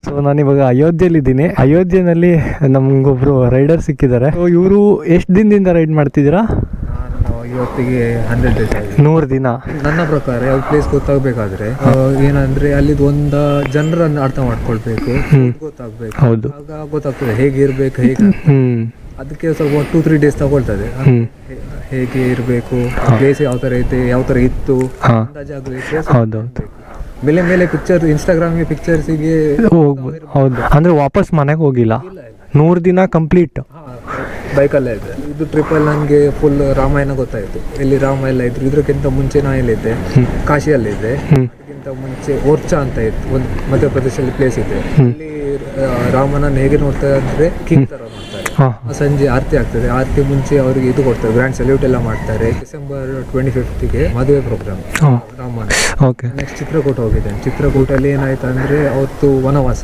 So ನಾನಿವಾಗ ಅಯೋಧ್ಯೆಯಲ್ಲಿದ್ದೀನಿ. ಅಯೋಧ್ಯೆಯಲ್ಲಿ ನಮ್ಗೊಬ್ರು rider ಸಿಕ್ಕಿದ್ದಾರೆ. ಸೊ ಇವರು ಎಷ್ಟು ದಿನದಿಂದ ರೈಡ್ ಮಾಡ್ತಿದ್ದೀರಾ? ನಾನು ಇವತ್ತಿಗೆ 100 days ಆಗಿದೆ. 100 ದಿನ. ನನ್ನ ಪ್ರಕಾರ ಯಾವ ಪ್ಲೇಸ್ ಗೊತ್ತಾಗಬೇಕಾದ್ರೆ ಏನಂದ್ರೆ ಅಲ್ಲಿದ್ದು ಒಂದು ಜನರನ್ನು ಅರ್ಥ ಮಾಡ್ಕೊಳ್ಬೇಕು, ಗೊತ್ತಾಗಬೇಕು. ಹೌದು, ಆಗ ಗೊತ್ತಾಗ್ತದೆ ಹೇಗಿರ್ಬೇಕು, ಹೇಗೆ. ಅದಕ್ಕೆ ಸ್ವಲ್ಪ 2-3 days ತಗೊಳ್ತದೆ. ಹೇಗೆ ಇರಬೇಕು, ಪ್ಲೇಸ್ ಯಾವ ಥರ ಐತೆ, ಯಾವ ಥರ ಇತ್ತು ಅಂದಾಜಾಗಲಿಕ್ಕೆ. ಹೌದೌದು. ಮೇಲೆ ಪಿಕ್ಚರ್, ಇನ್ಸ್ಟಾಗ್ರಾಮ್ಗೆ ಪಿಕ್ಚರ್ಸಿಗೆ ಹೋಗ್ಬೋದು. ಹೌದು, ಅಂದರೆ ವಾಪಸ್ ಮನೆಗೆ ಹೋಗಿಲ್ಲ. 100 ದಿನ ಕಂಪ್ಲೀಟ್ ಬೈಕಲ್ಲೇ ಇದೆ. ಇದು ಟ್ರಿಪಲ್ಲಿ ನನಗೆ ಫುಲ್ ರಾಮಾಯಣ ಗೊತ್ತಾಯಿತು. ಎಲ್ಲಿ ರಾಮ ಎಲ್ಲ ಇದ್ರು. ಇದಕ್ಕಿಂತ ಮುಂಚೆ ನಾ ಎಲ್ಲಿದ್ದೆ, ಕಾಶಿಯಲ್ಲಿದ್ದೆ. ಅದಕ್ಕಿಂತ ಮುಂಚೆ ಓರ್ಚಾ ಅಂತ ಇತ್ತು, ಒಂದು ಮಧ್ಯಪ್ರದೇಶದಲ್ಲಿ ಪ್ಲೇಸ್ ಇದೆ. ಅಲ್ಲಿ ರಾಮನನ್ನು ಹೇಗೆ ನೋಡ್ತಾರೆ ಅಂದರೆ ಕಿಂಗ್ ಥರ ನೋಡ್ತಾರೆ. ಸಂಜೆ ಆರತಿ ಆಗ್ತದೆ. ಆರತಿ ಮುಂಚೆ ಅವರಿಗೆ ಇದು ಕೊಡ್ತಾರೆ, ಗ್ರ್ಯಾಂಡ್ ಸಲ್ಯೂಟ್ ಎಲ್ಲ ಮಾಡ್ತಾರೆ. December 25ಗೆ ಮದುವೆ ಪ್ರೋಗ್ರಾಮ್ ರಾಮನ. ಓಕೆ. ನೆಕ್ಸ್ಟ್ ಚಿತ್ರಕೂಟ ಹೋಗಿದ್ದೇನೆ. ಚಿತ್ರಕೂಟಲ್ಲಿ ಏನಾಯ್ತು ಅಂದರೆ ಅವತ್ತು ವನವಾಸ.